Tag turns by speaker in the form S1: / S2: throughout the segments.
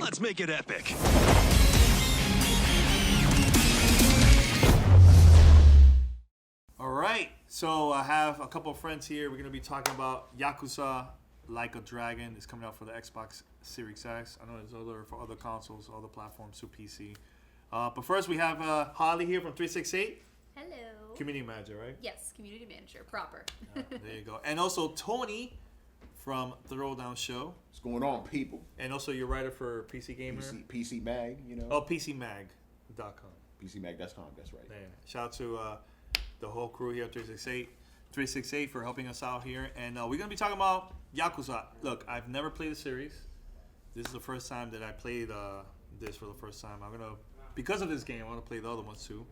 S1: Let's make it epic.
S2: All right, so I have a couple of friends here. We're going to be talking about Yakuza Like a Dragon. It's coming out for the Xbox Series X. I know there's other for other consoles, other platforms, to PC. But first, we have Holly here from 368.
S3: Hello.
S2: Community Manager, right?
S3: Yes, Community Manager, proper.
S2: There you go. And also Tony from Throwdown Show.
S4: What's going on, people?
S2: And also you're writer for PC Gamer.
S4: PC Mag, you know.
S2: Oh, PCMag.com.
S4: PCMag.com, that's right.
S2: Yeah. Shout out to the whole crew here at 368 for helping us out here. And we're going to be talking about Yakuza. Look, I've never played the series. This is the first time that I played this for the first time. I'm going to, because of this game, I want to play the other ones too.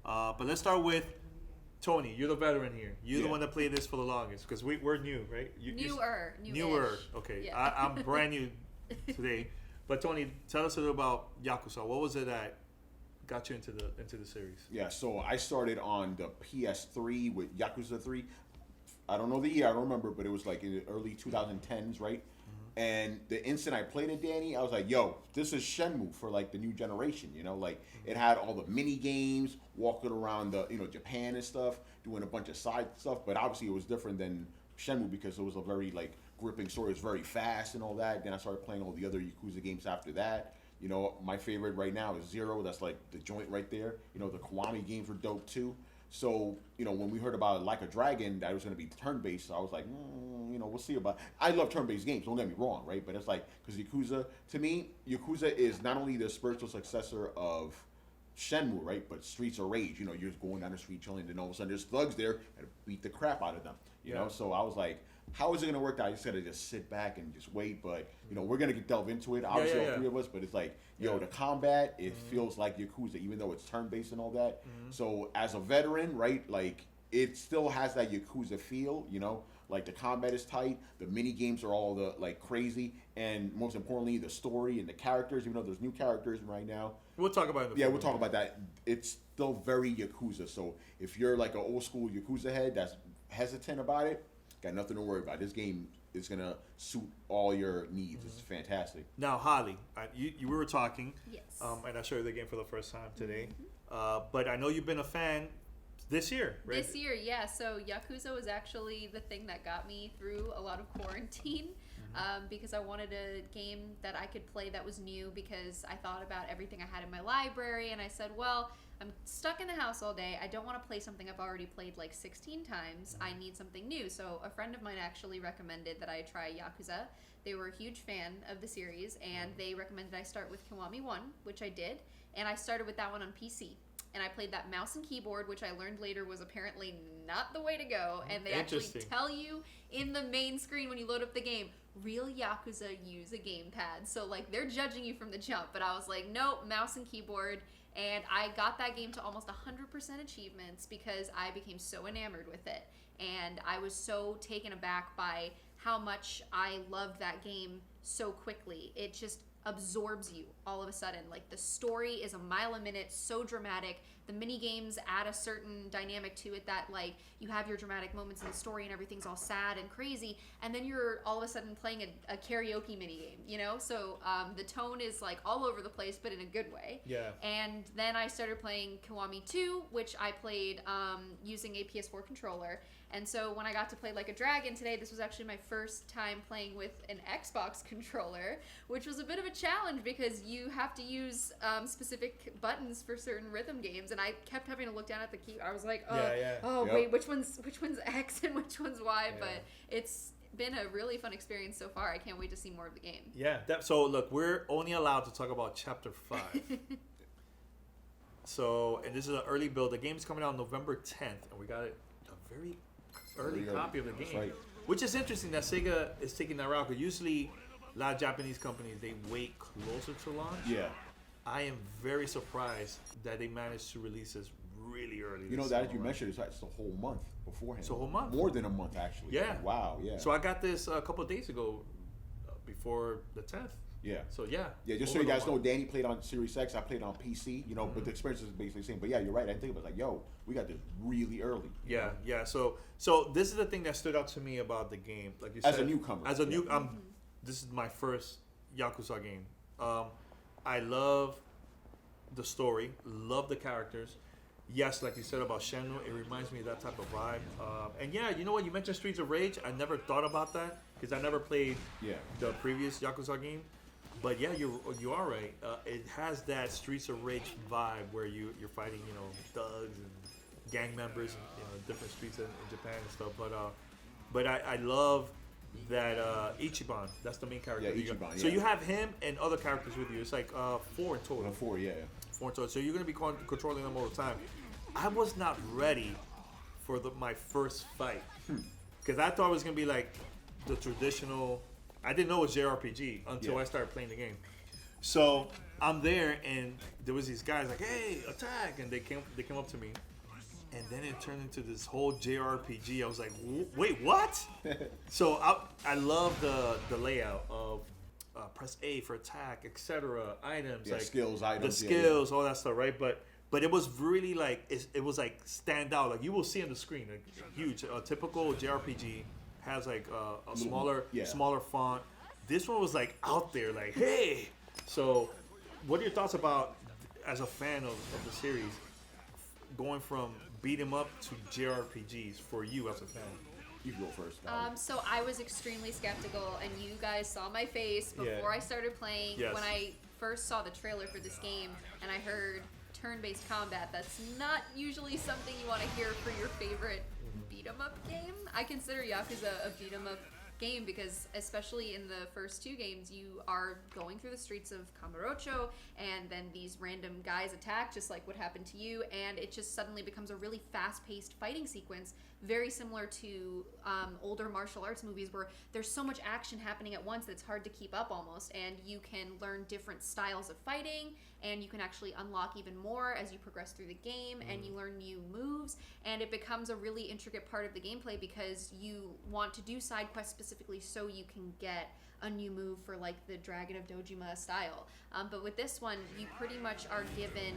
S2: But let's start with Tony. You're the veteran here. You're the one that played this for the longest because we're new, right? Newer. Okay. Yeah. I'm brand new today. But Tony, tell us a little about Yakuza. What was it that got you into the series?
S4: Yeah, so I started on the PS3 with Yakuza 3. I don't know the year, I don't remember, but it was like in the early 2010s, right? Mm-hmm. And the instant I played it, Danny, I was like, yo, this is Shenmue for like the new generation, you know? Like it had all the mini games, walking around the, Japan and stuff, doing a bunch of side stuff, but obviously it was different than Shenmue because it was a very like gripping story. It was very fast and all that. Then I started playing all the other Yakuza games after that. You know, my favorite right now is Zero. That's like the joint right there. You know, the Kiwami games were dope too. So, when we heard about Like a Dragon, that was going to be turn-based, so I was like, we'll see about it. I love turn-based games, don't get me wrong, right? But it's like, because Yakuza, to me, Yakuza is not only the spiritual successor of Shenmue, right? But Streets of Rage, you're just going down the street chilling, and all of a sudden there's thugs there and beat the crap out of them, you know? So I was like, how is it going to work out? I just got to just sit back and just wait. But, we're going to delve into it. Obviously, all three of us. But it's like, the combat, it feels like Yakuza, even though it's turn-based and all that. Mm-hmm. So as a veteran, right, like, it still has that Yakuza feel, Like, the combat is tight. The mini-games are all, crazy. And most importantly, the story and the characters, even though there's new characters right now.
S2: We'll talk about it.
S4: We'll talk about that. It's still very Yakuza. So if you're, like, an old-school Yakuza head that's hesitant about it, got nothing to worry about. This game is going to suit all your needs. Mm-hmm. It's fantastic.
S2: Now, Holly, you were talking.
S3: Yes.
S2: And I showed you the game for the first time today. Mm-hmm. But I know you've been a fan this year, right?
S3: This year, yeah. So Yakuza was actually the thing that got me through a lot of quarantine. Because I wanted a game that I could play that was new because I thought about everything I had in my library and I said, well, I'm stuck in the house all day. I don't want to play something I've already played like 16 times. I need something new. So a friend of mine actually recommended that I try Yakuza. They were a huge fan of the series and they recommended I start with Kiwami 1, which I did. And I started with that one on PC. And I played that mouse and keyboard, which I learned later was apparently not the way to go. And they actually tell you in the main screen when you load up the game, real Yakuza use a gamepad. So, like, they're judging you from the jump. But I was like, nope, mouse and keyboard. And I got that game to almost 100% achievements because I became so enamored with it. And I was so taken aback by how much I loved that game so quickly. It just absorbs you all of a sudden. Like, the story is a mile a minute, so dramatic. The mini games add a certain dynamic to it that, like, you have your dramatic moments in the story and everything's all sad and crazy, and then you're all of a sudden playing a karaoke mini game, So the tone is like all over the place, but in a good way.
S2: Yeah.
S3: And then I started playing Kiwami 2, which I played using a PS4 controller. And so when I got to play Like a Dragon today, this was actually my first time playing with an Xbox controller, which was a bit of a challenge because you have to use specific buttons for certain rhythm games. And I kept having to look down at the key. I was like, wait, which one's X and which one's Y? Yeah. But it's been a really fun experience so far. I can't wait to see more of the game.
S2: Yeah. So look, we're only allowed to talk about Chapter 5. So, and this is an early build. The game's coming out November 10th, and we got a very early copy of the game,
S4: right.
S2: Which is interesting that Sega is taking that route. Because usually, a lot of Japanese companies they wait closer to launch.
S4: Yeah,
S2: I am very surprised that they managed to release this really early.
S4: That you mentioned it's a whole month beforehand.
S2: It's a whole month,
S4: more than a month actually.
S2: Yeah.
S4: Wow. Yeah.
S2: So I got this a couple of days ago, before the 10th.
S4: Yeah.
S2: So yeah.
S4: Yeah, just so you guys know, Danny played on Series X, I played on PC, but the experience is basically the same. But yeah, you're right. I didn't think about it. Like, yo, we got this really early.
S2: Yeah, yeah. So this is the thing that stood out to me about the game. Like you said,
S4: as a newcomer.
S2: this is my first Yakuza game I love the story, love the characters. Yes, like you said about Shenmue, it reminds me of that type of vibe. And yeah, you know what? You mentioned Streets of Rage. I never thought about that because I never played the previous Yakuza game. But yeah, you are right. It has that Streets of Rage vibe where you're fighting, thugs and gang members in different streets in Japan and stuff. But I love that Ichiban. That's the main character.
S4: Yeah, Ichiban.
S2: So you have him and other characters with you. It's like 4 in total.
S4: 4, yeah.
S2: 4 in total. So you're gonna be controlling them all the time. I was not ready for my first fight because I thought it was gonna be like the traditional. I didn't know it was JRPG until I started playing the game. So I'm there, and there was these guys like, "Hey, attack!" And they came up to me, and then it turned into this whole JRPG. I was like, "Wait, what?" So I love the layout of press A for attack, etc. Items, like
S4: skills, items,
S2: the skills, all that stuff, right? But it was really like it was like stand out. Like you will see on the screen, like huge. A typical JRPG has like a smaller font. This one was like out there, like hey. So, what are your thoughts about, as a fan of the series, going from beat 'em up to JRPGs for you as a fan?
S4: You go first.
S3: So I was extremely skeptical, and you guys saw my face before I started playing.
S2: Yes.
S3: When I first saw the trailer for this game, and I heard turn-based combat. That's not usually something you want to hear for your favorite beat 'em up game. I consider Yakuza a beat 'em up game because, especially in the first 2 games, you are going through the streets of Kamurocho, and then these random guys attack, just like what happened to you, and it just suddenly becomes a really fast-paced fighting sequence, very similar to older martial arts movies where there's so much action happening at once that it's hard to keep up almost, and you can learn different styles of fighting, and you can actually unlock even more as you progress through the game, and you learn new moves, and it becomes a really intricate part of the gameplay because you want to do side quests specifically so you can get a new move for like the Dragon of Dojima style. But with this one, you pretty much are given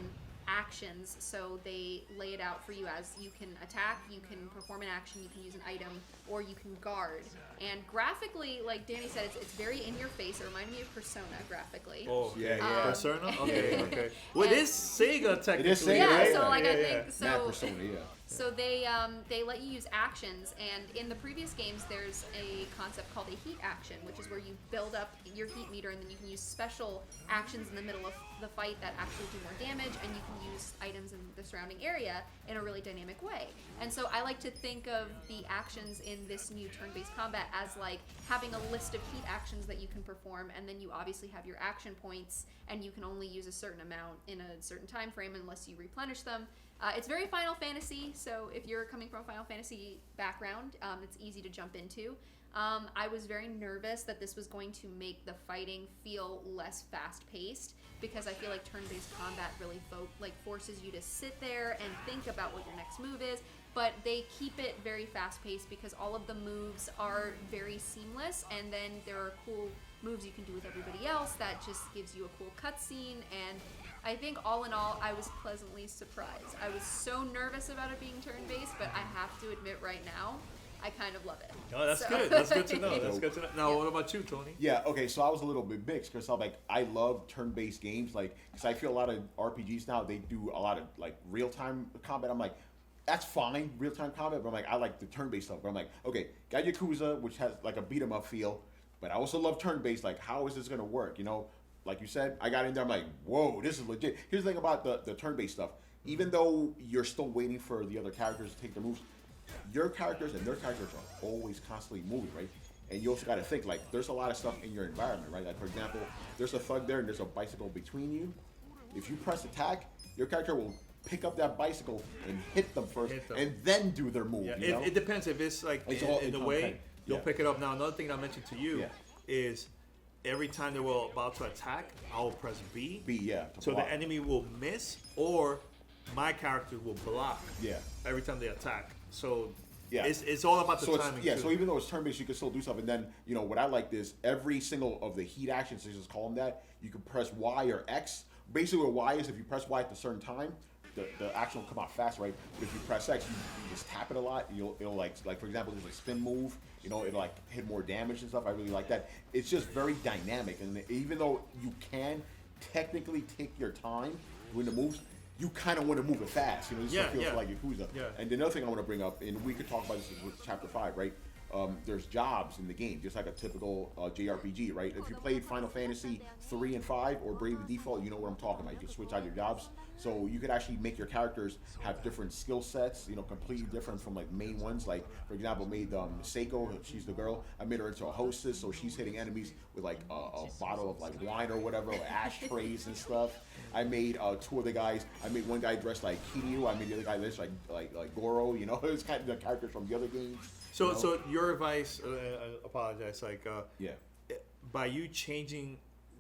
S3: actions, so they lay it out for you as you can attack, you can perform an action, you can use an item, or you can guard. And graphically, like Danny said, it's very in your face. It reminded me of Persona graphically.
S2: Oh,
S4: yeah.
S2: Persona? Okay. Well, it is Sega technically.
S4: It is Sega,
S3: Yeah,
S4: right?
S3: so like
S2: Yeah,
S3: I think so.
S4: Mad Persona, yeah.
S3: So they let you use actions, and in the previous games, there's a concept called a heat action, which is where you build up your heat meter, and then you can use special actions in the middle of the fight that actually do more damage, and you can use items in the surrounding area in a really dynamic way. And so I like to think of the actions in this new turn-based combat as like having a list of heat actions that you can perform, and then you obviously have your action points, and you can only use a certain amount in a certain time frame unless you replenish them. It's very Final Fantasy, so if you're coming from a Final Fantasy background, it's easy to jump into. I was very nervous that this was going to make the fighting feel less fast-paced because I feel like turn-based combat really forces you to sit there and think about what your next move is, but they keep it very fast-paced because all of the moves are very seamless, and then there are cool moves you can do with everybody else that just gives you a cool cutscene, and I think all in all, I was pleasantly surprised. I was so nervous about it being turn-based, but I have to admit right now, I kind of love it.
S2: Oh, that's good. That's good to know. That's good to know. Now, what about you, Tony?
S4: Yeah, okay, so I was a little bit mixed because I'm like, I love turn-based games, like, because I feel a lot of RPGs now, they do a lot of, like, real-time combat. I'm like, that's fine, real-time combat, but I'm like, I like the turn-based stuff. But I'm like, okay, got Yakuza, which has, like, a beat-em-up feel, but I also love turn-based, like, how is this going to work, you know? Like you said, I got in there, I'm like, whoa, this is legit. Here's the thing about the turn-based stuff. Even though you're still waiting for the other characters to take their moves, your characters and their characters are always constantly moving, right? And you also got to think, like, there's a lot of stuff in your environment, right? Like, for example, there's a thug there and there's a bicycle between you. If you press attack, your character will pick up that bicycle and hit them first and then do their move,
S2: Yeah,
S4: you know?
S2: it depends. If it's like in the way, you'll pick it up. Now, another thing I mentioned to you is every time they were about to attack, I will press B.
S4: B, yeah.
S2: So the enemy will miss, or my character will block.
S4: Yeah.
S2: Every time they attack. So
S4: yeah,
S2: it's all about the timing.
S4: Yeah.
S2: Too.
S4: So even though it's turn-based, you can still do stuff. And then what I liked is every single of the heat actions, they just call them that. You can press Y or X. Basically, what Y is if you press Y at a certain time, the action will come out fast, right? But if you press X, you just tap it a lot. It'll like for example, there's a spin move. You know, it'll like hit more damage and stuff. I really like that. It's just very dynamic, and even though you can technically take your time doing the moves, you kind of want to move it fast. You know, this feels like Yakuza.
S2: Yeah.
S4: And another thing I want to bring up, and we could talk about this with Chapter 5, right? There's jobs in the game, just like a typical JRPG, right? If you played Final Fantasy 3 and 5 or Bravely Default, you know what I'm talking about. You can switch out your jobs. So you could actually make your characters have different skill sets, you know, completely different from like main ones. Like, for example, made Seiko, she's the girl, I made her into a hostess, so she's hitting enemies with like a bottle of like wine or whatever, or ashtrays and stuff. I made 2 of the guys. I made one guy dressed like Kiryu. I made the other guy dressed like Goro. You know, it's kind of the characters from the other games.
S2: So,
S4: you know?
S2: so your advice, I apologize, like,
S4: Yeah.
S2: by you changing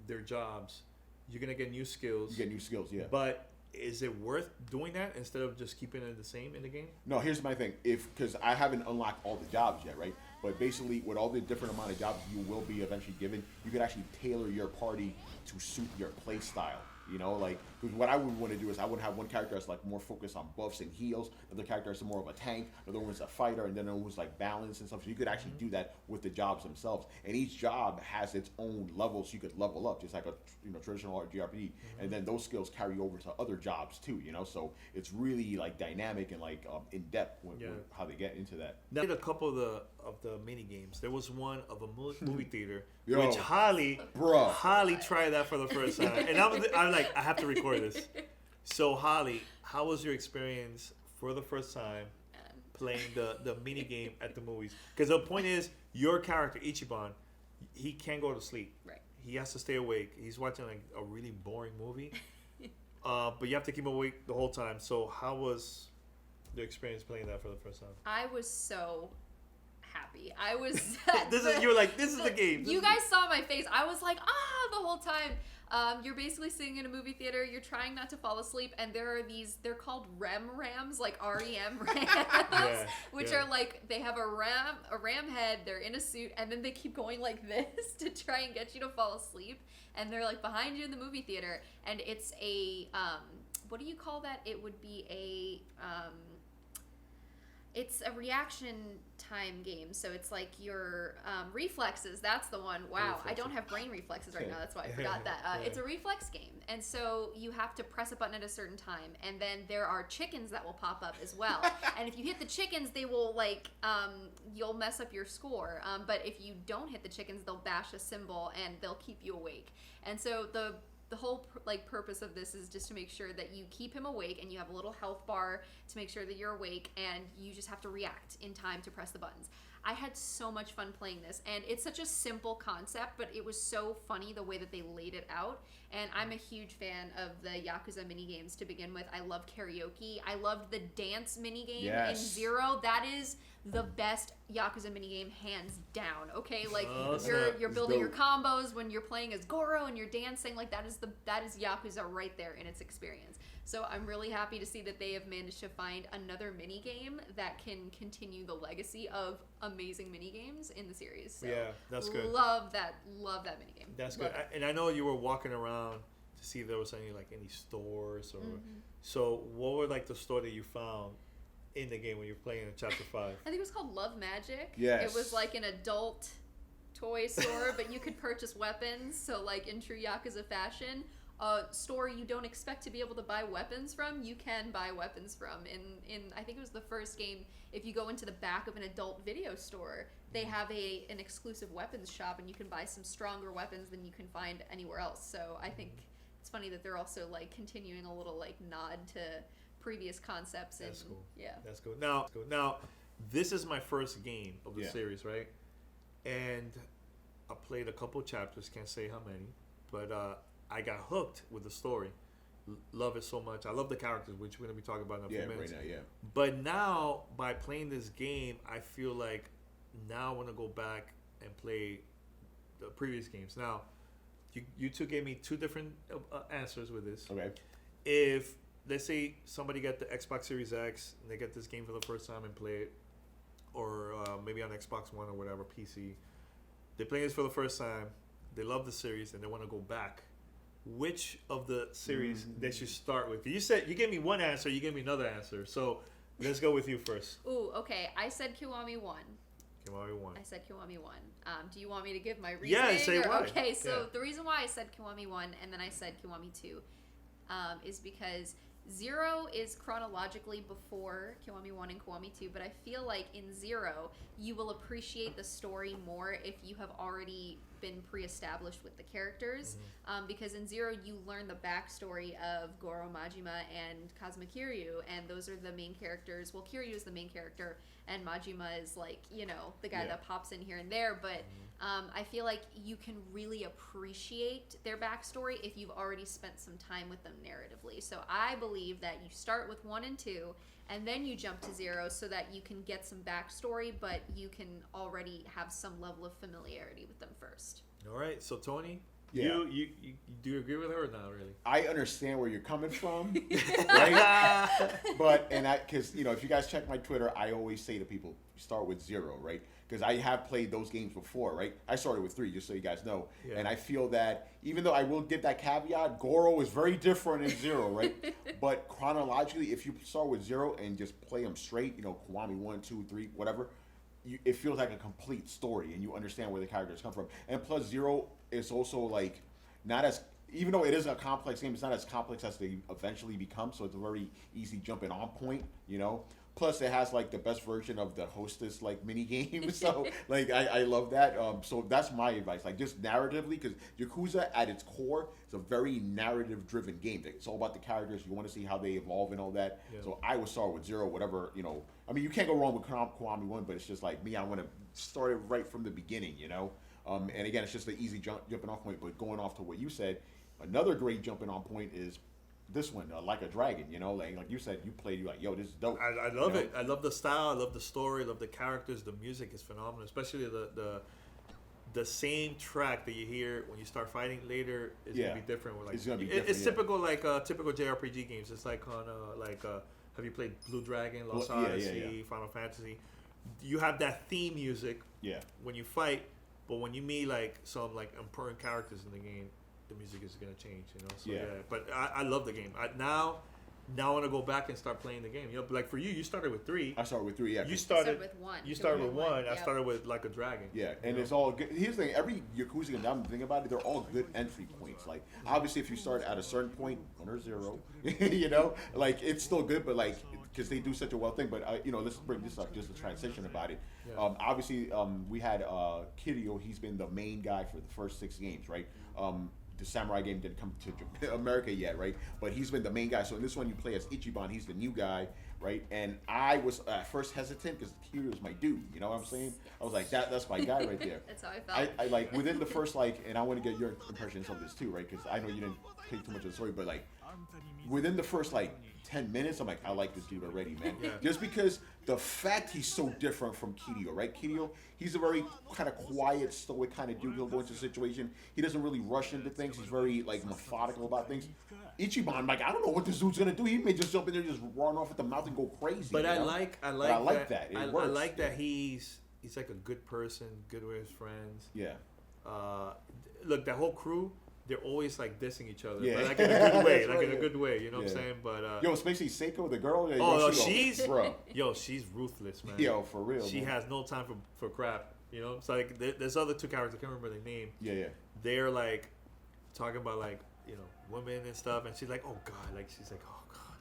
S2: their jobs, you're gonna get new skills.
S4: You get new skills, yeah.
S2: But is it worth doing that instead of just keeping it the same in the game?
S4: No, here's my thing. Because I haven't unlocked all the jobs yet, right? But basically, with all the different amount of jobs you will be eventually given, you can actually tailor your party to suit your play style. You know, like, because what I would want to do is I would have one character that's like more focused on buffs and heals, another character that's more of a tank, another one's a fighter, and then another one's like balance and stuff. So you could actually do that with the jobs themselves. And each job has its own levels you could level up, just like a traditional JRPG. And then those skills carry over to other jobs too. You know, so it's really like dynamic and like in depth with how they get into that.
S2: Now, I did a couple of the mini games. There was one of a movie theater,
S4: Yo,
S2: which Holly tried that for the first time, and I'm like, I have to record this. So Holly, how was your experience for the first time playing the mini game at the movies? Because the point is, your character Ichiban, he can't go to sleep.
S3: Right.
S2: He has to stay awake. He's watching like a really boring movie, but you have to keep him awake the whole time. So how was the experience playing that for the first time?
S3: I was so happy. I was.
S2: You were like, this is the game.
S3: You guys saw my face. I was like, the whole time. You're basically sitting in a movie theater. You're trying not to fall asleep, and there are these. They're called REM, like REM rams, which are like they have a ram head. They're in a suit, and then they keep going like this to try and get you to fall asleep. And they're like behind you in the movie theater, and it's a what do you call that? It would be a it's a reaction time game, so it's like your reflexes. That's the one. Wow, I don't have brain reflexes right now. That's why I forgot that. It's a reflex game, and so you have to press a button at a certain time, and then there are chickens that will pop up as well. And if you hit the chickens, they will like you'll mess up your score. But if you don't hit the chickens, they'll bash a cymbal and they'll keep you awake. And so the whole purpose of this is just to make sure that you keep him awake, and you have a little health bar to make sure that you're awake, and you just have to react in time to press the buttons. I had so much fun playing this, and it's such a simple concept, but it was so funny the way that they laid it out. And I'm a huge fan of the Yakuza minigames to begin with. I love karaoke. I loved the dance minigame in Zero. That is the best Yakuza minigame, hands down. Okay, like you're building your combos when you're playing as Goro and you're dancing. Like that is Yakuza right there in its experience. So I'm really happy to see that they have managed to find another minigame that can continue the legacy of amazing minigames in the series. So
S2: yeah, that's good.
S3: Love that minigame.
S2: That's good. And I know you were walking around to see if there was any stores or. So what were like the store that you found in the game when you were playing in Chapter 5?
S3: I think it was called Love Magic.
S4: Yes.
S3: It was like an adult toy store, but you could purchase weapons. So like in true Yakuza fashion, a store you don't expect to be able to buy weapons from, you can buy weapons from. In I think it was the first game, if you go into the back of an adult video store, they have an exclusive weapons shop, and you can buy some stronger weapons than you can find anywhere else. So I think it's funny that they're also like continuing a little like nod to previous concepts.
S2: That's cool.
S3: Yeah.
S2: That's cool. Now, this is my first game of the series, right? And I played a couple chapters, can't say how many, but I got hooked with the story. Love it so much. I love the characters, which we're going to be talking about in a few minutes.
S4: Right now,
S2: But now, by playing this game, I feel like now I want to go back and play the previous games. Now, you two gave me two different answers with this.
S4: Okay.
S2: If, let's say, somebody got the Xbox Series X, and they get this game for the first time and play it, or maybe on Xbox One or whatever, PC, they play this for the first time, they love the series, and they want to go back which of the series they should start with. You said you gave me one answer, you gave me another answer. So let's go with you first.
S3: Ooh, okay. I said Kiwami 1.
S2: Kiwami 1.
S3: I said Kiwami 1. Do you want me to give my reasoning?
S2: Yeah, say why.
S3: Okay, so
S2: Yeah.
S3: the reason why I said Kiwami 1 and then I said Kiwami 2 is because 0 is chronologically before Kiwami 1 and Kiwami 2, but I feel like in 0, you will appreciate the story more if you have already been pre-established with the characters. Because in 0, you learn the backstory of Goro, Majima, and Kazuma Kiryu, and those are the main characters. Well, Kiryu is the main character, and Majima is like, you know, the guy that pops in here and there, but I feel like you can really appreciate their backstory if you've already spent some time with them narratively. So I believe that you start with 1 and 2, and then you jump to 0 so that you can get some backstory, but you can already have some level of familiarity with them first.
S2: All right, so Tony,
S4: Yeah.
S2: you do you agree with her or not really?
S4: I understand where you're coming from, right? But because you know, if you guys check my Twitter, I always say to people, start with 0, right? Because I have played those games before, right? I started with 3, just so you guys know.
S2: Yeah.
S4: And I feel that even though I will give that caveat, Goro is very different in 0, right? But chronologically, if you start with 0 and just play them straight, you know, Kiwami 1, 2, 3, whatever, it feels like a complete story, and you understand where the characters come from. And plus, 0 is also like not as, even though it is a complex game, it's not as complex as they eventually become. So it's a very easy jumping on point, you know. Plus, it has like the best version of the Hostess like mini game. So like I love that. So that's my advice. Like just narratively, because Yakuza at its core is a very narrative driven game. It's all about the characters. You want to see how they evolve and all that.
S2: Yeah.
S4: So I would start with 0, whatever, you know. I mean, you can't go wrong with Kiwami 1, but it's just like me, I want to start it right from the beginning, you know. And again, it's just the easy jumping off point. But going off to what you said, another great jumping on point is this one, Like a Dragon, you know, like you said, you played, you're like, yo, this is dope.
S2: I love it. I love the style. I love the story. I love the characters. The music is phenomenal, especially the same track that you hear when you start fighting later is gonna be different. Like,
S4: it's gonna be different.
S2: It's typical like typical JRPG games. It's like on have you played Blue Dragon, Lost Odyssey, Final Fantasy? You have that theme music when you fight, but when you meet like some like important characters in the game, the music is gonna change, you know. So but I love the game. Now I want to go back and start playing the game. You know, like for you, you started with 3.
S4: I started with 3. Yeah,
S2: You started
S3: with 1.
S2: You started with 1. I
S3: Yep.
S2: started with Like a Dragon.
S4: Yeah, and it's all good. Here's the thing: every Yakuza game, I'm thinking about it, they're all good entry points. Like, obviously, if you start at a certain point, 1 or 0, you know, like it's still good, but like because they do such a well thing. But you know, let's bring this up, just a transition about it.
S2: Yeah.
S4: Obviously, we had Kiryu. He's been the main guy for the first 6 games, right? The Samurai game didn't come to America yet, right? But he's been the main guy. So in this one, you play as Ichiban. He's the new guy, right? And I was at first hesitant because Kiryu is my dude. You know what I'm saying? I was like, that's my guy right there.
S3: That's how I felt.
S4: I like within the first and I want to get your impressions of this too, right? Because I know you didn't play too much of the story, but like within the first 10 minutes, I'm like, I like this dude already, man.
S2: Yeah.
S4: Just because the fact he's so different from Kiryu, right? Kiryu, he's a very kind of quiet, stoic kind of dude. He'll go into a situation. He doesn't really rush into things. He's very like methodical about things. Ichiban, like, I don't know what this dude's gonna do. He may just jump in there and just run off at the mouth and go crazy.
S2: But
S4: you
S2: I
S4: know?
S2: like
S4: I like that. It
S2: I
S4: works.
S2: like that he's like a good person, good with his friends.
S4: Yeah.
S2: Look, that whole crew, they're always like dissing each other,
S4: Yeah.
S2: but like in a good way,
S4: That's
S2: like
S4: right,
S2: in a
S4: yeah.
S2: good way. You know what I'm
S4: Yeah.
S2: saying? But
S4: Yo, especially Seiko, the girl.
S2: she's
S4: bro.
S2: Yo, she's ruthless, man.
S4: Yo, for real.
S2: She
S4: man.
S2: has no time for crap. You know, it's like there's other 2 characters. I can't remember their name.
S4: Yeah.
S2: They're like talking about like women and stuff, and she's like, oh god, like she's like, oh god,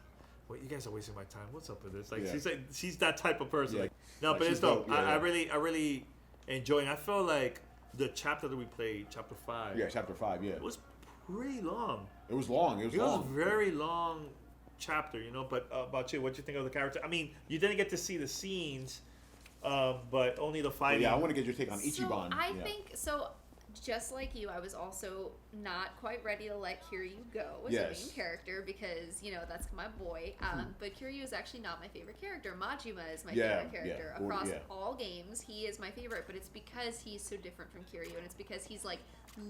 S2: wait, you guys are wasting my time. What's up with this? Like she's that type of person.
S4: Yeah.
S2: Like, no,
S4: Like,
S2: but it's
S4: she's
S2: dope.
S4: dope. Yeah,
S2: I really enjoy. And I feel like the chapter that we played, chapter 5.
S4: Yeah, chapter 5. Yeah.
S2: It was pretty long.
S4: It was long. It was long.
S2: A very long chapter, you know. But about you, what you think of the character? I mean, you didn't get to see the scenes, but only the fighting.
S4: Yeah, I want to get your take on
S3: So
S4: Ichiban.
S3: I think so. Just like you, I was also not quite ready to let Kiryu go as the main character because that's my boy. But Kiryu is actually not my favorite character. Majima is my favorite character across all games. He is my favorite, but it's because he's so different from Kiryu, and it's because he's like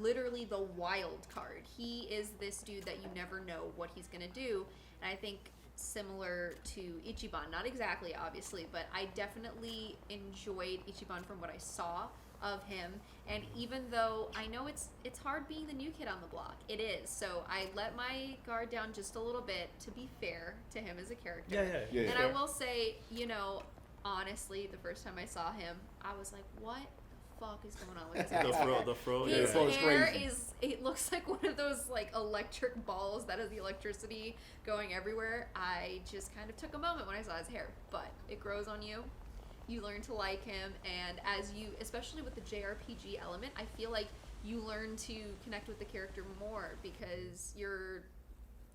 S3: literally the wild card. He is this dude that you never know what he's gonna do, and I think similar to Ichiban, not exactly obviously, but I definitely enjoyed Ichiban from what I saw of him. And even though I know it's hard being the new kid on the block, it is. So I let my guard down just a little bit to be fair to him as a character.
S2: Yeah.
S3: And I will say, honestly, the first time I saw him, I was like, what the fuck is going on with this guy?
S2: The fro.
S3: His
S4: fro is
S3: hair
S4: crazy.
S3: it looks like one of those like electric balls that has the electricity going everywhere. I just kind of took a moment when I saw his hair, but it grows on you. You learn to like him, and as you, especially with the JRPG element, I feel like you learn to connect with the character more because you're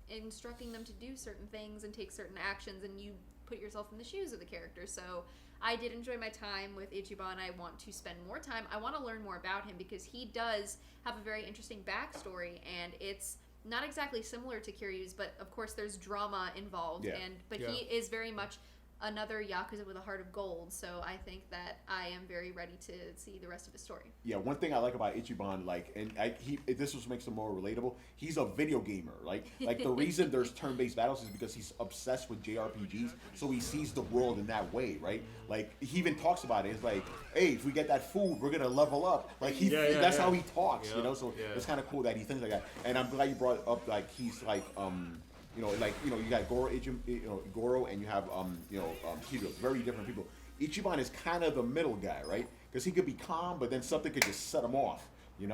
S3: instructing them to do certain things and take certain actions, and you put yourself in the shoes of the character. So I did enjoy my time with Ichiban. I want to spend more time. I want to learn more about him because he does have a very interesting backstory, and it's not exactly similar to Kiryu's, but of course there's drama involved.
S4: Yeah.
S3: But he is very much another Yakuza with a heart of gold, so I think that I am very ready to see the rest of his story.
S4: Yeah, one thing I like about Ichiban, this was makes him more relatable. He's a video gamer, like the reason there's turn-based battles is because he's obsessed with JRPGs, so he sees the world in that way, right? Like he even talks about it. It's like, hey, if we get that food, we're gonna level up. Like that's how he talks, So it's kind of cool that he thinks like that. And I'm glad you brought up like he's like you got Goro, and you have Kiryu, very different people. Ichiban is kind of the middle guy, right? Because he could be calm, but then something could just set him off.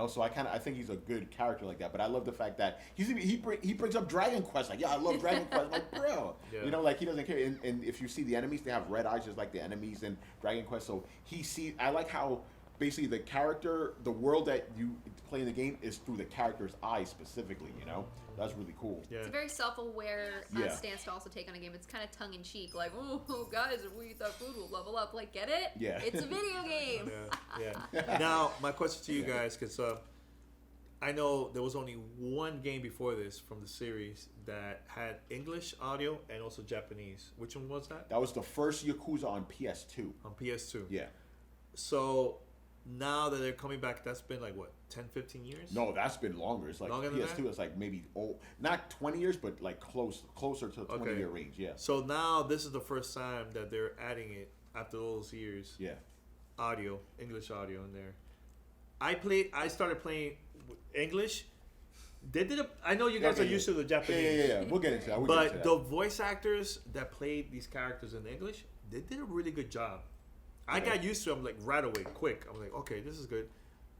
S4: So I think he's a good character like that. But I love the fact that he brings up Dragon Quest, like, yeah, I love Dragon Quest, I'm like, bro, he doesn't care. And if you see the enemies, they have red eyes just like the enemies in Dragon Quest. So I like how basically the character, the world that you play in the game is through the character's eyes specifically. That's really cool.
S3: It's a very self-aware stance to also take on a game. It's kind of tongue-in-cheek, like, oh, guys, if we eat that food, we'll level up. Like, get it?
S4: Yeah.
S3: It's a video game.
S2: Yeah. Now, my question to you guys, because I know there was only one game before this from the series that had English audio and also Japanese. Which one was that?
S4: That was the first Yakuza on PS2.
S2: On PS2.
S4: Yeah.
S2: So now that they're coming back, that's been like what, 10, 15 years?
S4: No, that's been longer. It's like
S2: longer than
S4: PS2
S2: that?
S4: is like maybe not 20 years, but like closer to 20-year range. Yeah.
S2: So now this is the first time that they're adding it after those years.
S4: Yeah.
S2: Audio, English audio in there. I started playing English. I know you guys are used to the Japanese.
S4: Yeah. We'll get into that.
S2: But the voice actors that played these characters in English, they did a really good job. I got used to them like right away, quick. I'm like, okay, this is good.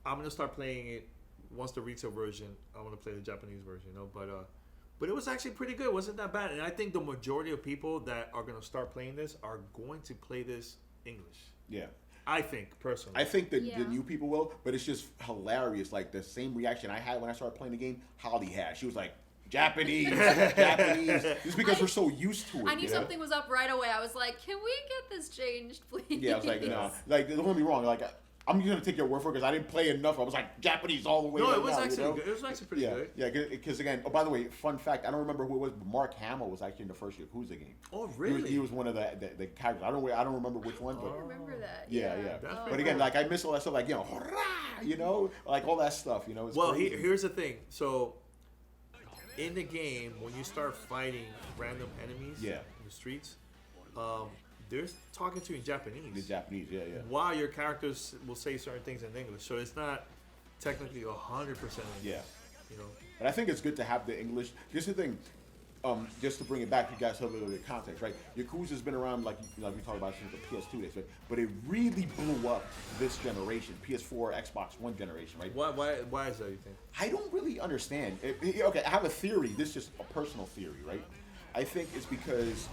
S2: I'm gonna start playing it once the retail version. I want to play the Japanese version, But it was actually pretty good. It wasn't that bad. And I think the majority of people that are gonna start playing this are going to play this English.
S4: Yeah.
S2: I think personally.
S4: I think the new people will, but it's just hilarious. Like the same reaction I had when I started playing the game, Holly had. She was like, Japanese. Just because we're so used to it.
S3: I knew something was up right away. I was like, can we get this changed, please?
S4: Yeah, I was like, no. Like, don't get me wrong. Like, I'm going to take your word for it because I didn't play enough. I was like, Japanese all the way.
S2: No, it was actually good. It was actually pretty good.
S4: Yeah, because again, by the way, fun fact, I don't remember who it was, but Mark Hamill was actually in the first Yakuza game.
S2: Oh, really?
S4: He was one of the characters. I don't remember which one, but
S3: I remember that.
S4: Yeah. But again, like I miss all that stuff, like hurrah, like all that stuff. It's crazy.
S2: Here's the thing. So in the game, when you start fighting random enemies in the streets, they're talking to you in Japanese.
S4: The Japanese, yeah.
S2: While your characters will say certain things in English, so it's not technically 100% English.
S4: Yeah. But I think it's good to have the English. Here's the thing. Just to bring it back, you guys have a little bit of context, right? Yakuza's been around, like we talked about since the PS2 days, right? But it really blew up this generation, PS4, Xbox One generation, right?
S2: Why is that, you think?
S4: I don't really understand. Okay, I have a theory. This is just a personal theory, right? I think it's because,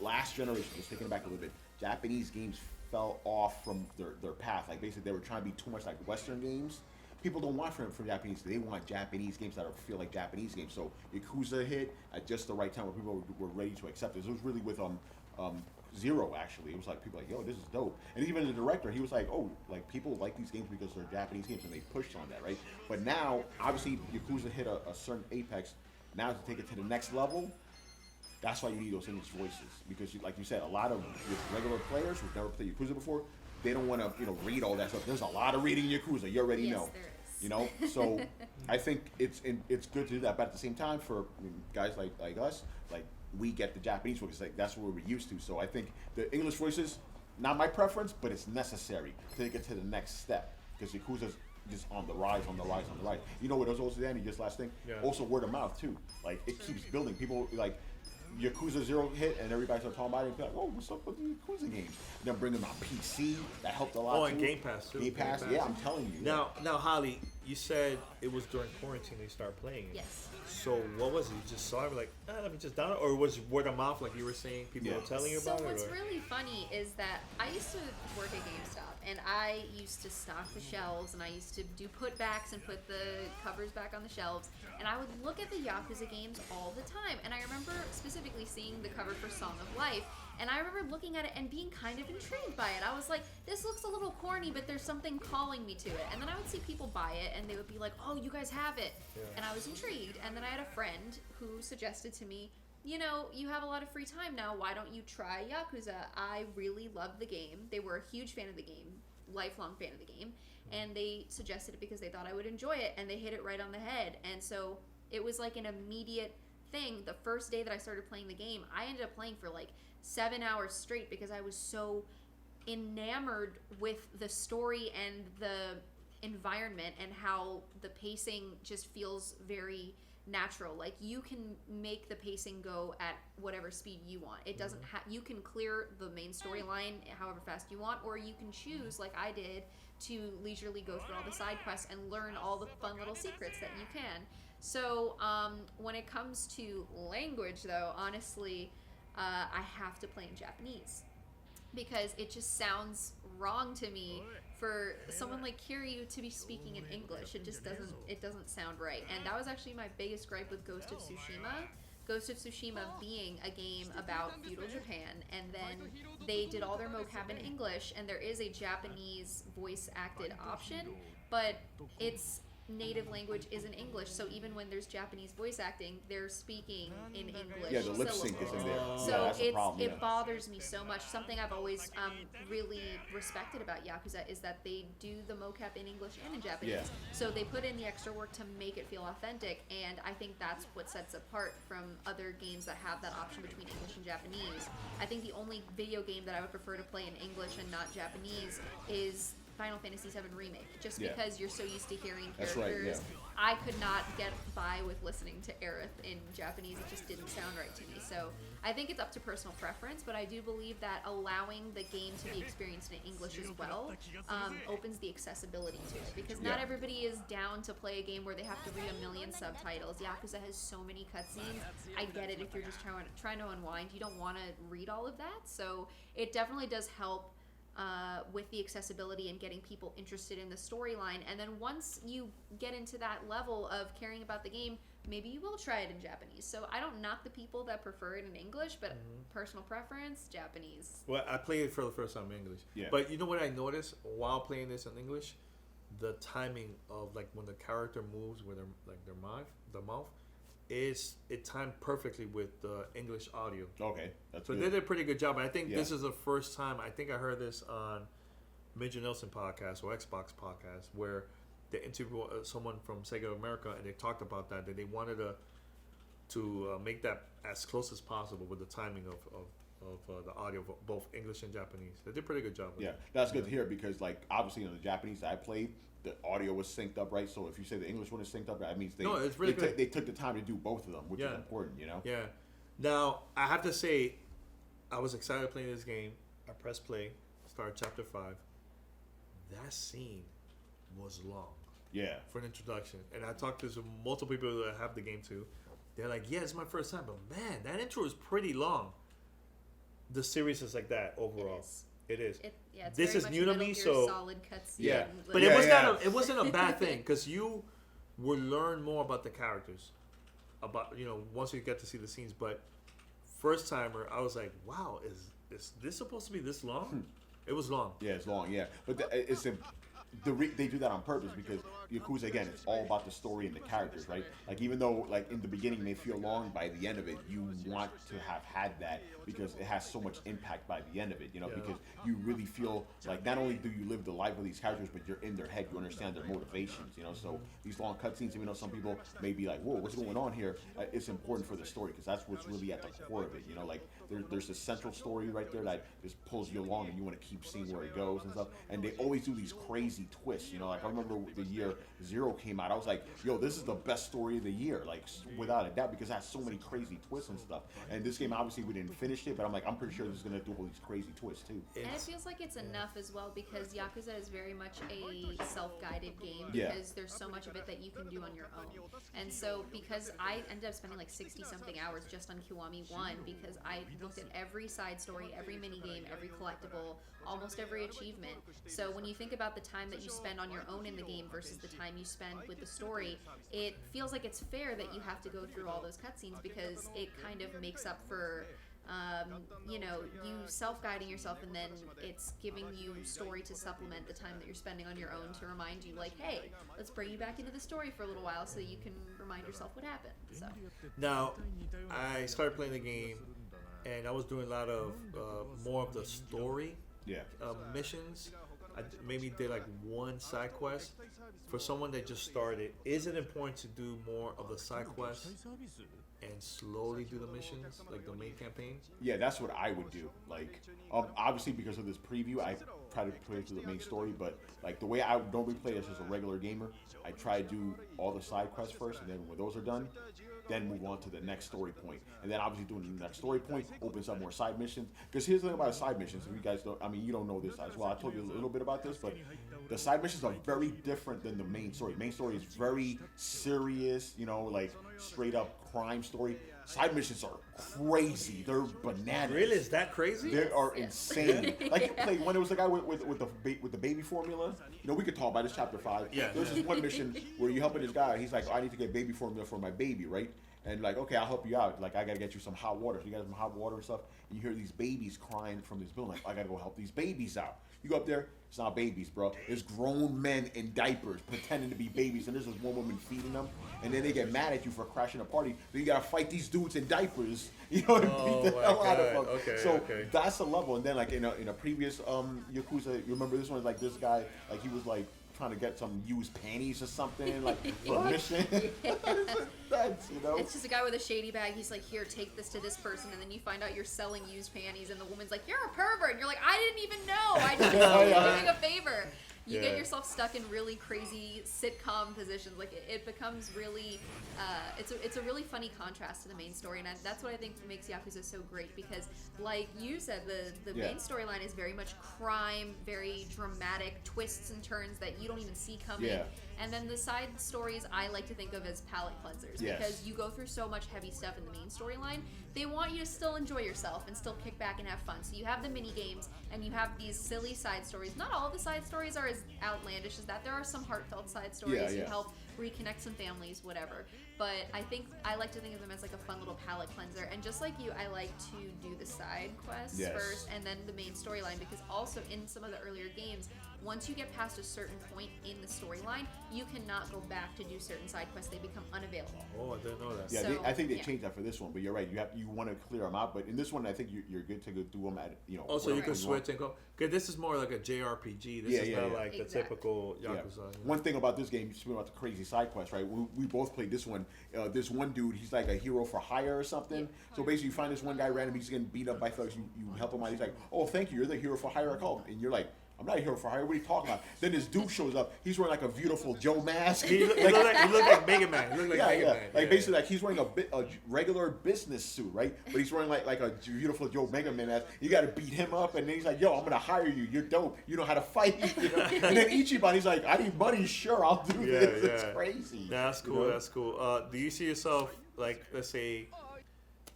S4: last generation, just taking it back a little bit, Japanese games fell off from their path. Like basically, they were trying to be too much like Western games. People don't want from Japanese. They want Japanese games that feel like Japanese games. So Yakuza hit at just the right time where people were ready to accept it. It was really with Zero, actually. It was like people like, yo, this is dope. And even the director, he was like, oh, like people like these games because they're Japanese games, and they pushed on that, right? But now, obviously, Yakuza hit a certain apex. Now to take it to the next level, that's why you need those English voices, because like you said, a lot of regular players who've never played Yakuza before, they don't want to read all that stuff. There's a lot of reading in Yakuza. You already know.
S3: There is.
S4: So I think it's good to do that, but at the same time, for guys like us, like we get the Japanese voices, like that's what we're used to. So I think the English voices, not my preference, but it's necessary to take it to the next step because Yakuza's just on the rise, on the rise, on the rise. You know what? There's also Danny. Just last thing.
S2: Yeah.
S4: Also word of mouth too. Like it keeps building. People like Yakuza 0 hit, and everybody started talking about it. And be like, "Oh, what's up with the Yakuza games?" Then bring them on PC. That helped a lot.
S2: Oh,
S4: too.
S2: and Game Pass too.
S4: Game Pass. Yeah, I'm telling you.
S2: Now, Holly, you said it was during quarantine they started playing it.
S3: Yes.
S2: So what was it? You just saw it, like, let me just download, or was it word of mouth, like you were saying? People were telling you about
S3: So
S2: it.
S3: what's
S2: or?
S3: really funny is that I used to work at GameStop, and I used to stock the shelves, and I used to do putbacks and put the covers back on the shelves, and I would look at the Yakuza games all the time. And I remember specifically seeing the cover for Song of Life, and I remember looking at it and being kind of intrigued by it. I was like, this looks a little corny, but there's something calling me to it. And then I would see people buy it, and they would be like, oh, you guys have it.
S2: Yeah.
S3: And I was intrigued. And then I had a friend who suggested to me, you know, you have a lot of free time now. Why don't you try Yakuza? I really loved the game. They were a huge fan of the game, lifelong fan of the game. And they suggested it because they thought I would enjoy it, and they hit it right on the head. And so it was like an immediate thing. The first day that I started playing the game, I ended up playing for like 7 hours straight because I was so enamored with the story and the environment and how the pacing just feels very natural. Like you can make the pacing go at whatever speed you want. It doesn't you can clear the main storyline however fast you want, or you can choose, like I did, to leisurely go through all the side quests and learn all the fun little secrets that you can. So when it comes to language, though, honestly, I have to play in Japanese because it just sounds wrong to me for someone like Kiryu to be speaking in English. It just doesn't sound right. And that was actually my biggest gripe with Ghost of Tsushima. Ghost of Tsushima being a game about feudal Japan, and then they did all their mocap in English, and there is a Japanese voice acted option, but its native language is in English, so even when there's Japanese voice acting, they're speaking in English.
S4: Yeah, the lip sync is in there.
S3: So
S4: yeah, that's a problem,
S3: it bothers me so much. Something I've always really respected about Yakuza is that they do the mocap in English and in Japanese.
S4: Yeah.
S3: So they put in the extra work to make it feel authentic, and I think that's what sets apart from other games that have that option between English and Japanese. I think the only video game that I would prefer to play in English and not Japanese is Final Fantasy VII Remake, just because you're so used to hearing characters.
S4: That's right, yeah.
S3: I could not get by with listening to Aerith in Japanese. It just didn't sound right to me. So I think it's up to personal preference, but I do believe that allowing the game to be experienced in English as well opens the accessibility to it, because not everybody is down to play a game where they have to read a million subtitles. Yakuza has so many cutscenes. I get it if you're just trying to unwind. You don't want to read all of that. So it definitely does help with the accessibility and getting people interested in the storyline. And then once you get into that level of caring about the game, maybe you will try it in Japanese. So I don't knock the people that prefer it in English, but personal preference, Japanese.
S2: Well, I played it for the first time in English.
S4: Yeah.
S2: But you know what I noticed while playing this in English? The timing of like when the character moves with their mouth, it timed perfectly with the English audio.
S4: Okay, that's
S2: So
S4: good.
S2: they did a pretty good job. I think
S4: Yeah.
S2: this is the first time, I think I heard this on Major Nelson podcast or Xbox podcast, where they interviewed someone from Sega America, and they talked about that they wanted to make that as close as possible with the timing of the audio of both English and Japanese. They did a pretty good job with
S4: Yeah,
S2: it.
S4: that's good to hear because, like, obviously, in the Japanese I played, the audio was synced up right. So if you say the English one is synced up, that means
S2: No, it's really good.
S4: they took the time to do both of them, which is important, you know.
S2: Yeah. Now, I have to say, I was excited playing this game. I pressed play, started chapter 5. That scene was long
S4: Yeah.
S2: for an introduction. And I talked to multiple people that have the game too. They're like, yeah, it's my first time. But man, that intro is pretty long. The series is like that overall. It is.
S3: It's
S2: This
S3: very
S2: is
S3: much
S2: new to
S3: Metal
S2: me,
S3: Gear
S2: so-
S3: Solid cutscene.
S2: Yeah.
S3: Like-
S2: But
S4: Yeah,
S2: it wasn't a bad thing, because you will learn more about the characters. Once you get to see the scenes. But first timer, I was like, wow, is this supposed to be this long? It was long.
S4: Yeah, it's long. Yeah, but they do that on purpose because Yakuza, again, it's all about the story and the characters, right? Like, even though, like, in the beginning may feel long, by the end of it, you want to have had that because it has so much impact by the end of it, you know, because you really feel like not only do you live the life of these characters, but you're in their head, you understand their motivations, you know, so these long cutscenes, even though some people may be like, whoa, what's going on here, it's important for the story because that's what's really at the core of it, you know, like, there's a central story right there that just pulls you along and you want to keep seeing where it goes and stuff, and they always do these crazy twists, you know, like, I remember the year Zero came out, I was like, yo, this is the best story of the year, like, without a doubt, because it has so many crazy twists and stuff, and this game, obviously, we didn't finish it, but I'm like, I'm pretty sure this is going to do all these crazy twists, too.
S3: And it feels like it's enough as well because Yakuza is very much a self-guided game because there's so much of it that you can do on your own. And so because I ended up spending like 60-something hours just on Kiwami 1 because I looked at every side story, every mini-game, every collectible, almost every achievement. So when you think about the time that you spend on your own in the game versus the time you spend with the story, it feels like it's fair that you have to go through all those cutscenes because it kind of makes up for you know, you self-guiding yourself, and then it's giving you story to supplement the time that you're spending on your own to remind you, like, hey, let's bring you back into the story for a little while so you can remind yourself what happened. So
S2: now, I started playing the game, and I was doing a lot of more of the story missions. I maybe did like one side quest. For someone that just started, is it important to do more of the side quests and slowly do the missions, like the main campaign?
S4: Yeah, that's what I would do. Like, obviously because of this preview, I try to play through the main story, but like the way I normally play this as a regular gamer, I try to do all the side quests first, and then when those are done, then move on to the next story point. And then obviously doing the next story point opens up more side missions. Because here's the thing about side missions, if you guys don't, I mean, you don't know this as well. I told you a little bit about this, but the side missions are very different than the main story. Main story is very serious, you know, like straight up crime story. Side missions are crazy. They're bananas.
S2: Really? Is that crazy?
S4: They are insane. Like you play when it was the guy with the baby formula. You know, we could talk about this chapter 5.
S2: Yeah.
S4: There's this one mission where you helping this guy. He's like, oh, I need to get baby formula for my baby, right? And like, okay, I'll help you out. Like, I gotta get you some hot water. So you got some hot water and stuff. And you hear these babies crying from this building. Like, I gotta go help these babies out. You go up there, it's not babies, bro. It's grown men in diapers pretending to be babies, and there's this one woman feeding them, and then they get mad at you for crashing a party. So you gotta fight these dudes in diapers, you know, and beat the hell out of them.
S2: Okay,
S4: so that's a level. And then like in a previous Yakuza, you remember this one? Like this guy, like he was like trying to get some used panties or something, like for a mission. That's, you know.
S3: it's just a guy with a shady bag. He's like, here, take this to this person, and then you find out you're selling used panties, and the woman's like, you're a pervert. And you're like, I didn't even know. I just doing a favor. You get yourself stuck in really crazy sitcom positions. Like it becomes really, it's a really funny contrast to the main story, and that's what I think makes Yakuza so great. Because, like you said, the main storyline is very much crime, very dramatic twists and turns that you don't even see coming.
S4: Yeah.
S3: And then the side stories I like to think of as palate cleansers because you go through so much heavy stuff in the main storyline. They want you to still enjoy yourself and still kick back and have fun. So you have the mini games and you have these silly side stories. Not all of the side stories are as outlandish as that. There are some heartfelt side stories who help reconnect some families, whatever. But I think I like to think of them as like a fun little palate cleanser. And just like you, I like to do the side quests first and then the main storyline, because also in some of the earlier games, once you get past a certain point in the storyline, you cannot go back to do certain side quests. They become unavailable.
S2: Oh, I didn't know that.
S4: Yeah,
S3: So,
S4: I think they changed that for this one, but you're right. You want to clear them out, but in this one, I think you're good to go do them at, you know.
S2: Also, you can switch and go. Because this is more like a JRPG. This is not like the typical Yakuza.
S4: One thing about this game, speaking about the crazy side quest, right? We both played this one. This one dude, he's like a hero for hire or something. So basically, you find this one guy randomly, he's getting beat up by thugs. You help him out. He's like, oh, thank you. You're the hero for hire I called. And you're like, I'm not a hero for hire. What are you talking about? Then this dude shows up. He's wearing like a beautiful Joe mask.
S2: He look like Mega Man. He look like Mega Man.
S4: Like basically, like he's wearing a regular business suit, right? But he's wearing like a beautiful Joe Mega Man mask. You got to beat him up, and then he's like, "Yo, I'm gonna hire you. You're dope. You know how to fight." You know? And then Ichiban, he's like, "I need money. Sure, I'll do this." It's crazy.
S2: That's cool. You know? That's cool. Do you see yourself like, let's say,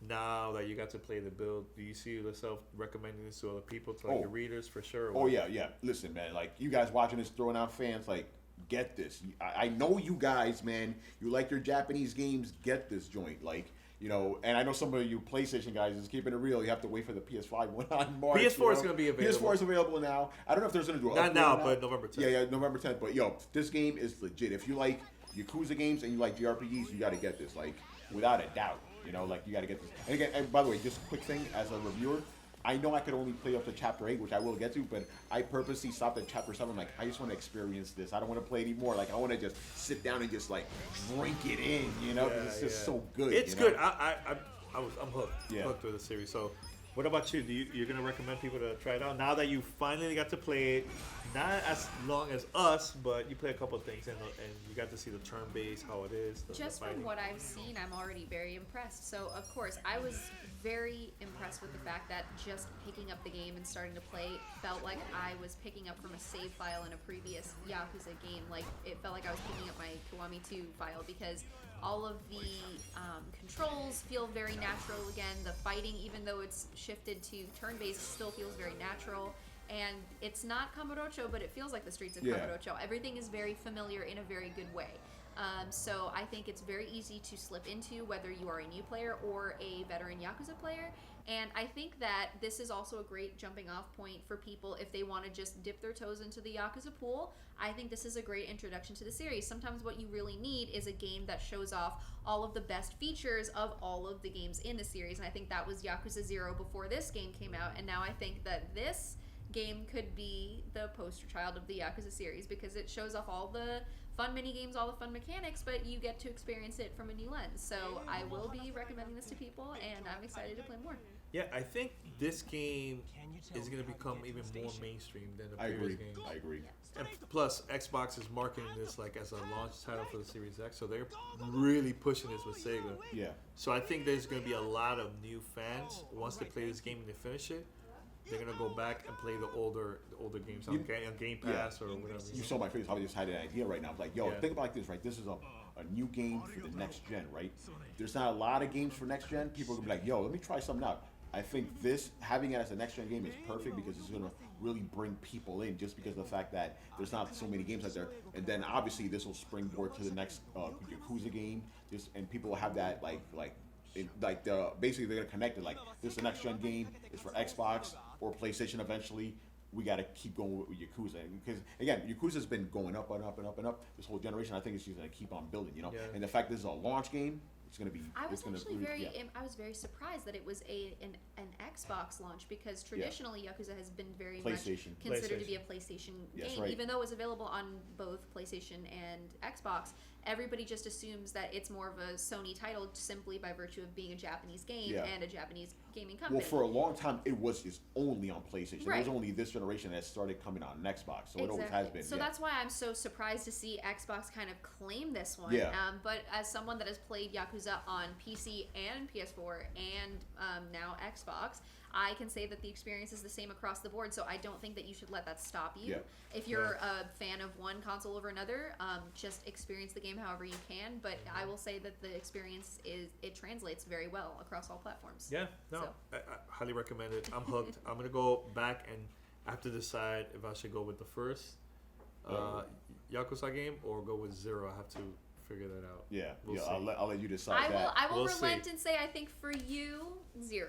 S2: now that you got to play the build, do you see yourself recommending this to other people, to like your readers for sure?
S4: Oh yeah. Listen, man, like you guys watching this, Throwdown fans, like get this. I know you guys, man. You like your Japanese games. Get this joint. Like, You know, and I know some of you PlayStation guys is keeping it real. You have to wait for the PS5 one on March.
S2: PS4 is going to be available.
S4: PS4 is available now. I don't know if there's going to do
S2: Not now, but November 10th.
S4: Yeah, November 10th. But yo, this game is legit. If you like Yakuza games and you like JRPGs, you got to get this. Like, without a doubt. You know, like, you got to get this. And again, and by the way, just a quick thing as a reviewer. I know I could only play up to Chapter 8, which I will get to, but I purposely stopped at Chapter 7. Like, I just want to experience this. I don't want to play anymore. Like, I want to just sit down and just, like, drink it in, you know? Because it's just so good.
S2: It's good. I'm hooked.
S4: Yeah.
S2: Hooked with the series. So, what about you? You're going to recommend people to try it out? Now that you finally got to play it, not as long as us, but you play a couple of things, and you got to see the turn-based, how it is.
S3: Just from what I've seen, I'm already very impressed. So, of course, I was very impressed with the fact that just picking up the game and starting to play felt like I was picking up from a save file in a previous Yakuza game. Like, it felt like I was picking up my Kiwami 2 file because all of the controls feel very natural again. The fighting, even though it's shifted to turn-based, still feels very natural. And it's not Kamurocho, but it feels like the streets of Kamurocho. Everything is very familiar in a very good way. So I think it's very easy to slip into, whether you are a new player or a veteran Yakuza player. And I think that this is also a great jumping off point for people if they want to just dip their toes into the Yakuza pool. I think this is a great introduction to the series. Sometimes what you really need is a game that shows off all of the best features of all of the games in the series. And I think that was Yakuza 0 before this game came out. And now I think that this game could be the poster child of the Yakuza series because it shows off all the fun mini games, all the fun mechanics, but you get to experience it from a new lens. So I will be recommending this to people, and I'm excited to play more.
S2: Yeah, I think this game is going to become even more mainstream than the previous games.
S4: I agree.
S2: And plus, Xbox is marketing this like as a launch title for the Series X, so they're really pushing this with Sega.
S4: Yeah.
S2: So I think there's going to be a lot of new fans once they play this game and they finish it. They're gonna go back and play the older games on Game Pass or whatever.
S4: You saw my face. I just had an idea right now. I'm like, yo, think about like this, right? This is a new game for the next gen, right? There's not a lot of games for next gen. People are gonna be like, yo, let me try something out. I think this having it as a next gen game is perfect because it's gonna really bring people in just because of the fact that there's not so many games out there. And then obviously this will springboard to the next Yakuza game. And people will have that basically they're gonna connect it like this is the next gen game. It's for Xbox or PlayStation eventually. We got to keep going with Yakuza because again, Yakuza's been going up and up and up and up this whole generation. I think it's just gonna keep on building, you know. Yeah. And the fact this is a launch game, it's gonna be.
S3: I was very surprised that it was an Xbox launch because traditionally Yakuza has been very much considered to be a PlayStation game,
S4: right.
S3: Even though it's available on both PlayStation and Xbox. Everybody just assumes that it's more of a Sony title simply by virtue of being a Japanese game and a Japanese gaming company.
S4: Well, for a long time, it was just only on PlayStation.
S3: Right.
S4: It was only this generation that started coming on Xbox, so it always has been.
S3: So that's why I'm so surprised to see Xbox kind of claim this one.
S4: Yeah.
S3: But as someone that has played Yakuza on PC and PS4 and now Xbox, I can say that the experience is the same across the board, so I don't think that you should let that stop you. Yeah. If you're a fan of one console over another, just experience the game however you can, but I will say that the experience it translates very well across all platforms.
S2: Yeah, no, I highly recommend it. I'm hooked. I'm going to go back and I have to decide if I should go with the first Yakuza game or go with 0. I have to figure that out.
S4: Yeah,
S2: we'll see.
S4: I'll let you decide
S3: I will
S2: we'll
S3: relent
S2: see.
S3: and say I think for you, 0.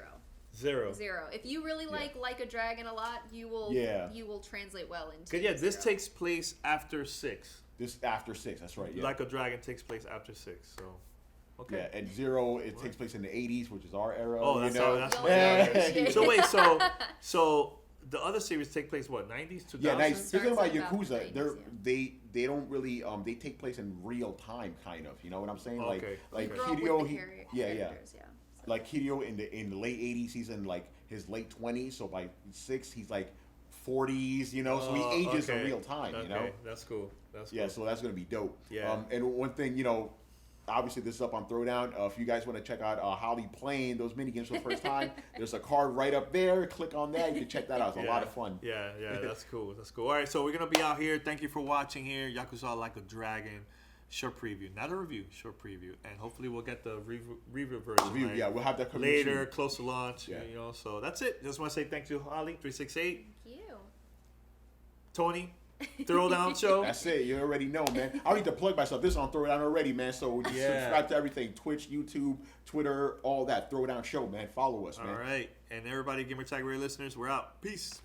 S2: 0.
S3: If you really like a dragon a lot, you will translate well into.
S2: Yeah, this takes place after 6.
S4: This after 6, that's right. Yeah.
S2: Like a Dragon takes place after 6, so okay.
S4: Yeah, and 0 takes place in the 80s, which is our era.
S2: Oh, that's so wait, so the other series take place what 90s, 2000s?
S4: Yeah, nice. Speaking about Yakuza,
S3: 90s,
S4: they don't really they take place in real time, kind of. You know what I'm saying?
S2: Okay.
S4: Like
S3: Hideo,
S4: like Hideo in the late 80s, he's in like his late 20s. So by 6, he's like 40s. You know, so he ages in real time. You know,
S2: that's cool.
S4: Yeah, so that's gonna be dope.
S2: Yeah.
S4: And one thing, you know, obviously this is up on Throwdown. If you guys want to check out Holly playing those mini games for the first time, there's a card right up there. Click on that. You can check that out. It's a lot of fun.
S2: Yeah, that's cool. That's cool. All right, so we're gonna be out here. Thank you for watching here. Yakuza Like a Dragon. Short preview, not a review, short preview, and hopefully we'll get the review version.
S4: Right? Yeah, we'll have that
S2: later, close to launch. Yeah. You know, so that's it. Just want to say thank you, Holly 368.
S3: Thank you,
S2: Tony. Throwdown Show.
S4: That's it. You already know, man. I don't need to plug myself. This is on Throwdown already, man. So just subscribe to everything. Twitch, YouTube, Twitter, all that. Throwdown Show, man. Follow us, man.
S2: All right. And everybody, Gamertag Radio listeners, we're out. Peace.